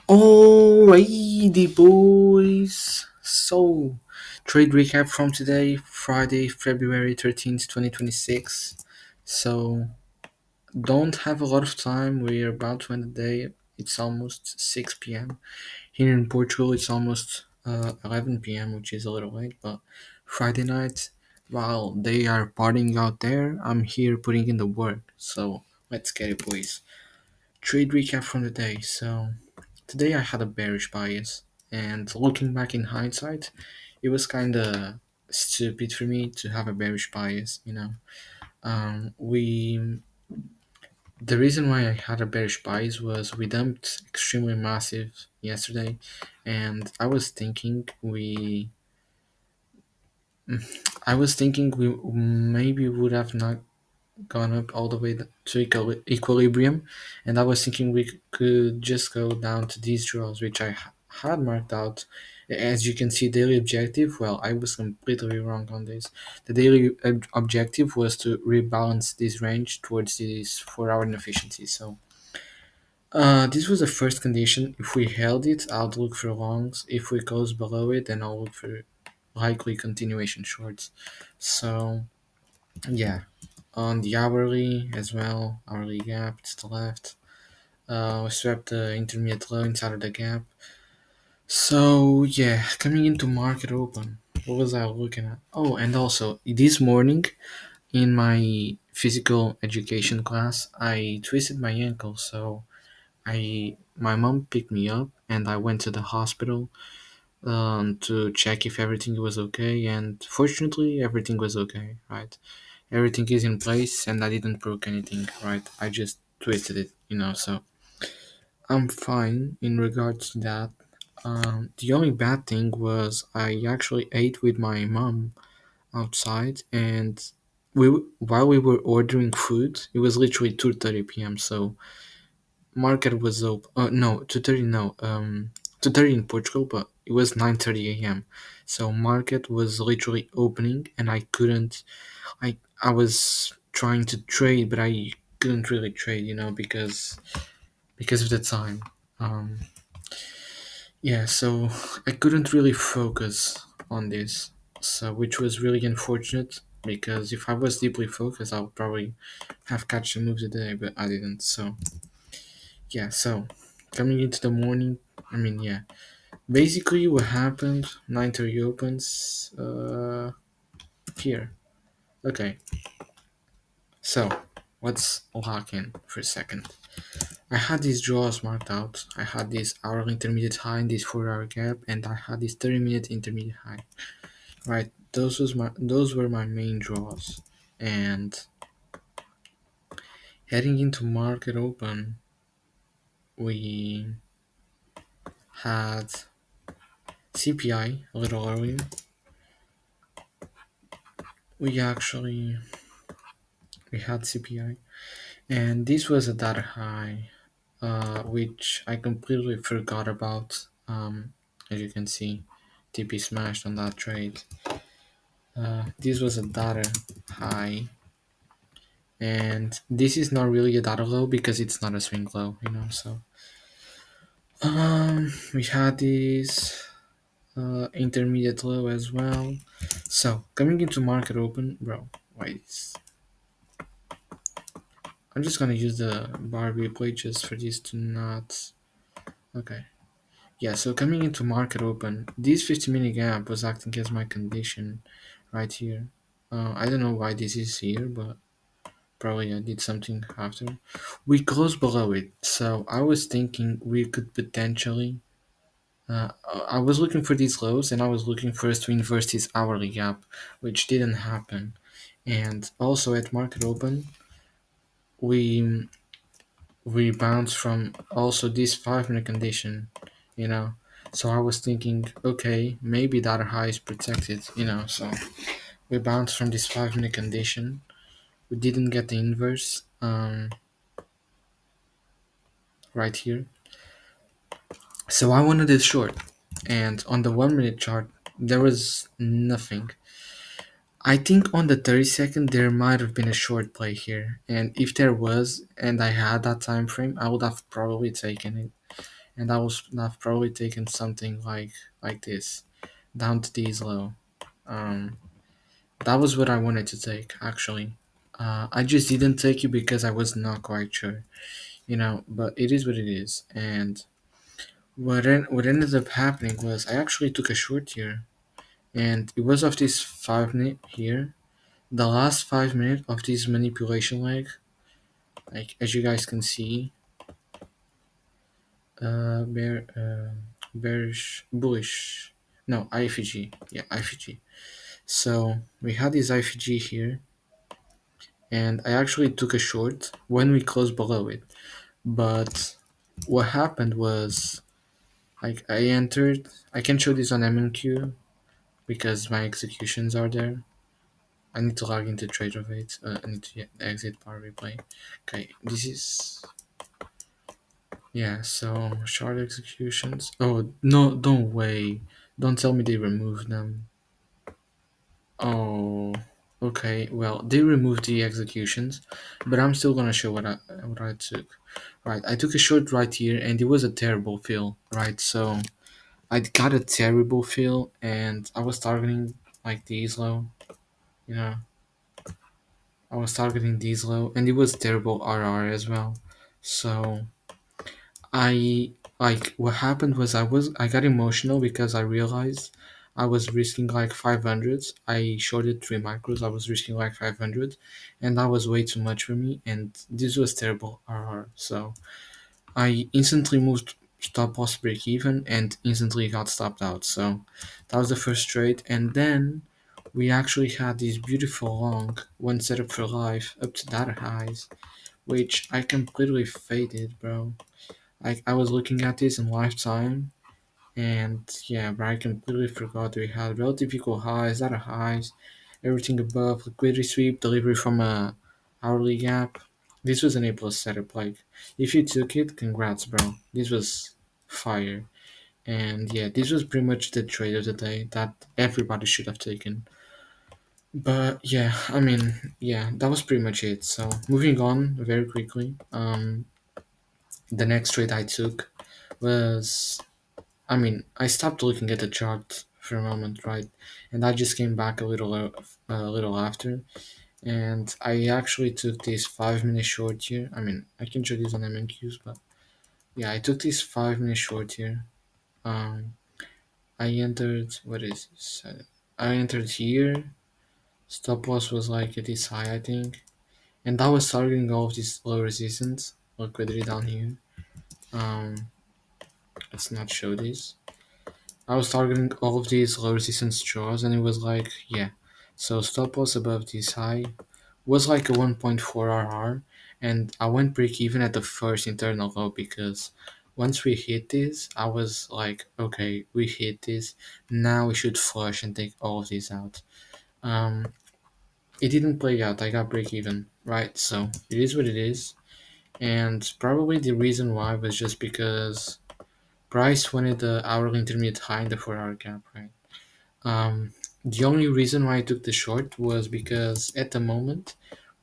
Alrighty, boys. So, trade recap from today, Friday, February 13th, 2026. So, don't have a lot of time. We're about to end the day. It's almost 6 p.m. Here in Portugal, it's almost 11 p.m., which is a little late, but Friday night, while they are partying out there, I'm here putting in the work. So, let's get it, boys. Trade recap from the day. So, today I had a bearish bias, and looking back in hindsight, it was kind of stupid for me to have a bearish bias. We the reason why I had a bearish bias was we dumped extremely massive yesterday, and I was thinking we maybe would have not gone up all the way to equilibrium, and I was thinking we could just go down to these draws, which I had marked out. As you can see, daily objective. Well, I was completely wrong on this. The daily objective was to rebalance this range towards this 4 hour inefficiency. So, this was the first condition. If we held it, I'll look for longs. If we goes below it, then I'll look for likely continuation shorts. So, yeah, on the hourly as well, hourly gap to the left. We swept the intermediate low inside of the gap. So yeah, coming into market open, what was I looking at? Oh, and also this morning in my physical education class, I twisted my ankle. So my mom picked me up, and I went to the hospital to check if everything was okay. And fortunately, everything was okay. Right, everything is in place, and I didn't broke anything. Right, I just twisted it. So I'm fine in regards to that. The only bad thing was I actually ate with my mom outside, and while we were ordering food, it was literally 2:30 p.m. So market was open. No, 2:30. No, 2:30 in Portugal, but it was 9:30 a.m. So market was literally opening, and I couldn't. I was trying to trade, but I couldn't really trade, because of the time. Um, yeah, so I couldn't really focus on this, so which was really unfortunate because if I was deeply focused, I would probably have catch the moves today, but I didn't. So yeah, so coming into the morning, I mean, yeah, basically what happened. 9:30 opens. Here. Okay, so let's lock in for a second. I had these draws marked out. I had this hourly intermediate high in this 4 hour gap, and I had this 30-minute intermediate high. Right, those were my main draws. And heading into market open, we had CPI a little earlier. We actually we had CPI, and this was a data high, which I completely forgot about. As you can see, TP smashed on that trade. This was a data high, and this is not really a data low because it's not a swing low. So we had this intermediate low as well. So coming into market open, bro. Wait, I'm just gonna use the bar replay just for this to not. Okay. Yeah. So coming into market open, this 50-minute gap was acting as my condition, right here. I don't know why this is here, but probably I did something after. We closed below it, so I was thinking we could potentially. I was looking for these lows, and I was looking first to inverse this hourly gap, which didn't happen. And also at market open, we we bounced from also this 5 minute condition, you know. So I was thinking, okay, maybe that high is protected. So we bounced from this 5 minute condition. We didn't get the inverse right here. So I wanted it short, and on the 1 minute chart, there was nothing. I think on the 30-second there might have been a short play here, and if there was, and I had that time frame, I would have probably taken it. and I was have probably taken something like this down to these low. Um, that was what I wanted to take actually. I just didn't take it because I was not quite sure, But it is what it is, and what ended up happening was I actually took a short here, and it was of this 5 minute here. The last 5 minutes of this manipulation leg, like as you guys can see, bearish, bullish. No, IFG. Yeah, IFG. So we had this IFG here, and I actually took a short when we closed below it. But what happened was, like, I entered. I can show this on MNQ because my executions are there. I need to log into TraderVate. I need to exit Power Replay. Okay, this is yeah. So short executions. Oh no! Don't wait. Don't tell me they removed them. Oh, okay. Well, they removed the executions, but I'm still gonna show what I took. Right, I took a short right here, and it was a terrible fill. Right, so I got a terrible fill, and I was targeting like these low. You know, I was targeting these low, and it was terrible RR as well. So I like what happened was I got emotional because I realized I was risking like 500s. I shorted 3 micros. I was risking like 500, and that was way too much for me. And this was terrible RR. So I instantly moved stop loss break even and instantly got stopped out. So that was the first trade, and then we actually had this beautiful long one setup for life up to data highs, which I completely faded, bro. Like I was looking at this in lifetime, and yeah, but I completely forgot we had relative equal highs, data highs, everything above, liquidity sweep, delivery from a hourly gap. This was an A plus setup. Like if you took it, congrats, bro. This was fire. And yeah, this was pretty much the trade of the day that everybody should have taken. But yeah, I mean, yeah, that was pretty much it. So moving on very quickly. The next trade I took was, I mean, I stopped looking at the chart for a moment, right? And I just came back a little after, and I actually took this 5 minute short here. I mean, I can show these on MNQs, but yeah, I took this 5 minute short here. Um, I entered, what is this? I entered here. Stop loss was like at this high, I think, and I was targeting all of this low resistance liquidity down here. Um, let's not show this. I was targeting all of these low resistance draws, and it was like, yeah. So stop loss above this high was like a 1.4 RR, and I went break even at the first internal low because once we hit this, I was like, okay, we hit this. Now we should flush and take all of these out. Um, it didn't play out. I got break even, right? So it is what it is, and probably the reason why was just because price wanted the hourly intermediate high in the 4 hour gap, right? The only reason why I took the short was because at the moment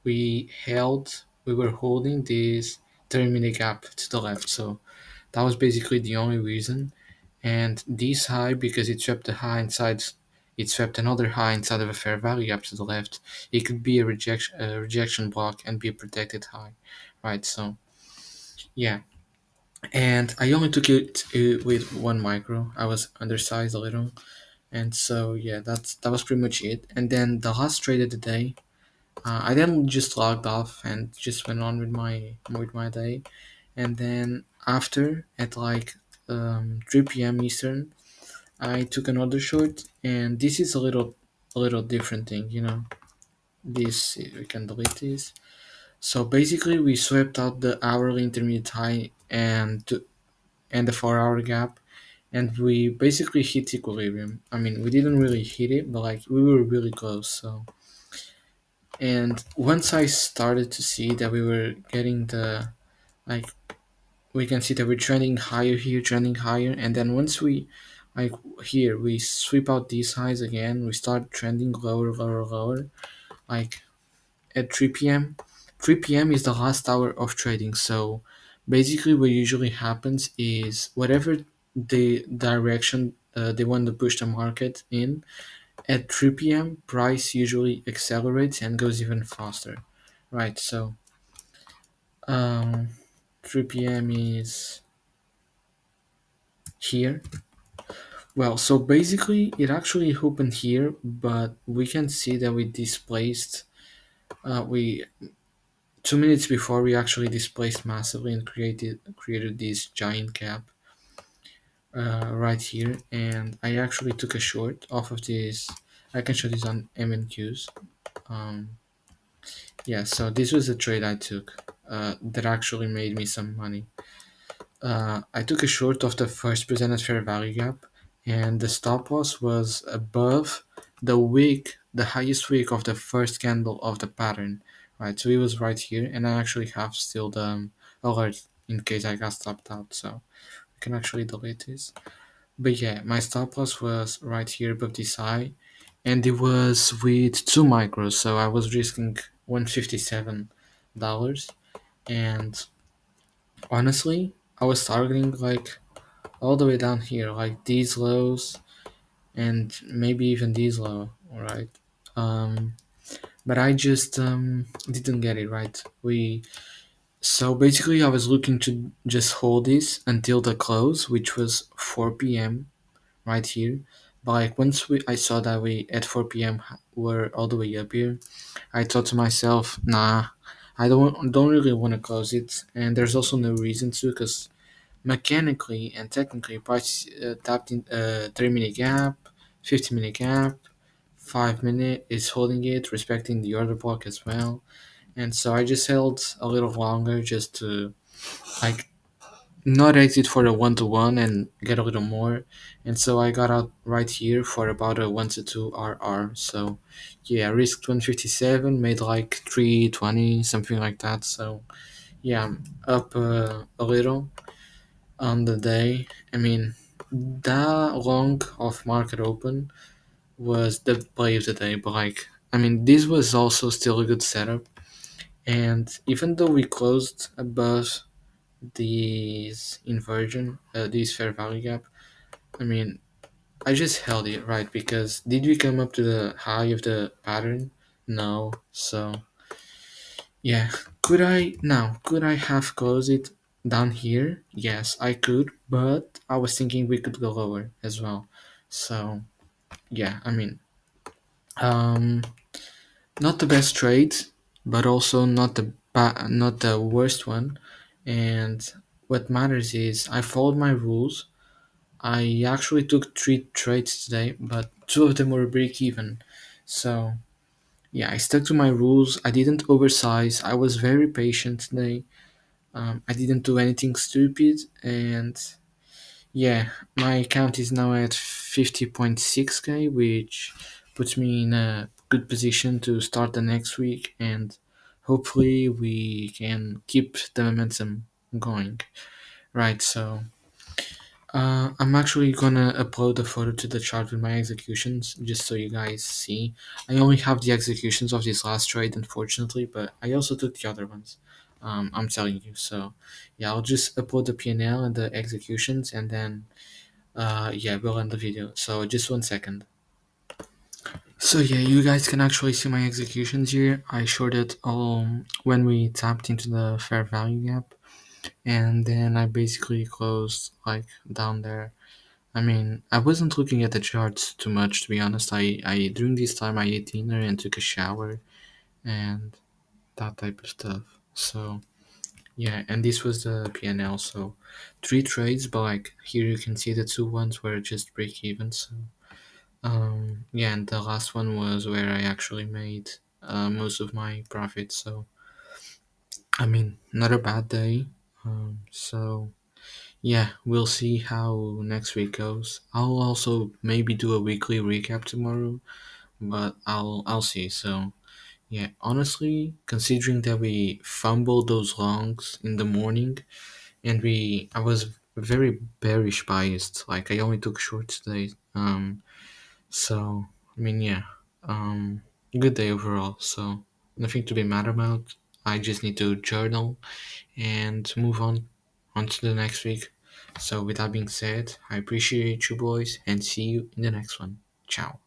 we were holding this 30-minute gap to the left. So that was basically the only reason. And this high, because it swept another high inside of a fair value gap to the left. It could be a rejection block and be a protected high, right? So yeah, and I only took it with 1 micro. I was undersized a little, and so yeah, that was pretty much it. And then the last trade of the day, I then just logged off and just went on with my day. And then after at like 3 p.m. Eastern, I took another short, and this is a little different thing, This we can delete this. So basically, we swept out the hourly intermediate high and the 4 hour gap, and we basically hit equilibrium. I mean, we didn't really hit it, but like we were really close. So, and once I started to see that we were getting the, like, we can see that we're trending higher here, trending higher, and then once we, like, here we sweep out these highs again, we start trending lower, lower, lower, like at 3 p.m. 3 p.m. is the last hour of trading, so Basically, what usually happens is whatever the direction they want to push the market in, at 3 p.m., price usually accelerates and goes even faster. Right, so um, 3 p.m. is here. Well, so basically, it actually opened here, but we can see that we displaced. We 2 minutes before we actually displaced massively and created this giant gap right here, and I actually took a short off of this. I can show this on MNQs. Um, yeah, so this was a trade I took that actually made me some money. I took a short of the first presented fair value gap, and the stop loss was above the wick, the highest wick of the first candle of the pattern. Right, so it was right here, and I actually have still the alert in case I got stopped out, so I can actually delete this. But yeah, my stop loss was right here above this high, and it was with 2 micros, so I was risking $157. And honestly, I was targeting like all the way down here, like these lows and maybe even these low, alright? Um, but I just didn't get it right. So basically, I was looking to just hold this until the close, which was 4 p.m. right here. But like once I saw that we at 4 p.m. were all the way up here, I thought to myself, nah, I don't really want to close it, and there's also no reason to, because mechanically and technically, price tapped in 3 minute gap, 50 minute gap, 5 minute is holding it, respecting the order block as well, and so I just held a little longer just to like not exit for a 1 to 1 and get a little more, and so I got out right here for about a 1 to 2 RR. So yeah, I risked 157, made like 320, something like that. So yeah, I'm up a little on the day. I mean, that long of market open was the play of the day, but like, I mean, this was also still a good setup. And even though we closed above these inversion, this fair value gap, I mean, I just held it right because did we come up to the high of the pattern? No. So yeah, could I have closed it down here? Yes, I could, but I was thinking we could go lower as well. So yeah, I mean, um, not the best trade, but also not the worst one. And what matters is I followed my rules. I actually took 3 trades today, but 2 of them were break even. So yeah, I stuck to my rules. I didn't oversize. I was very patient today. I didn't do anything stupid, and yeah, my account is now at 50.6k, which puts me in a good position to start the next week, and hopefully we can keep the momentum going. Right, so I'm actually gonna upload the photo to the chart with my executions, just so you guys see. I only have the executions of this last trade, unfortunately, but I also took the other ones. I'm telling you. So, yeah, I'll just upload the PNL and the executions, and then, yeah, we'll end the video. So, just 1 second. So, yeah, you guys can actually see my executions here. I shorted when we tapped into the fair value gap, and then I basically closed like down there. I mean, I wasn't looking at the charts too much, to be honest. I during this time I ate dinner and took a shower and that type of stuff. So yeah, and this was the PNL. So 3 trades, but like here you can see the 2 ones were just break even. So yeah, and the last one was where I actually made most of my profit. So I mean, not a bad day. So yeah, we'll see how next week goes. I'll also maybe do a weekly recap tomorrow, but I'll see. So yeah, honestly, considering that we fumbled those longs in the morning and I was very bearish biased. Like I only took shorts today. So I mean yeah, good day overall. So nothing to be mad about. I just need to journal and move on. on to the next week. So with that being said, I appreciate you boys and see you in the next one. Ciao.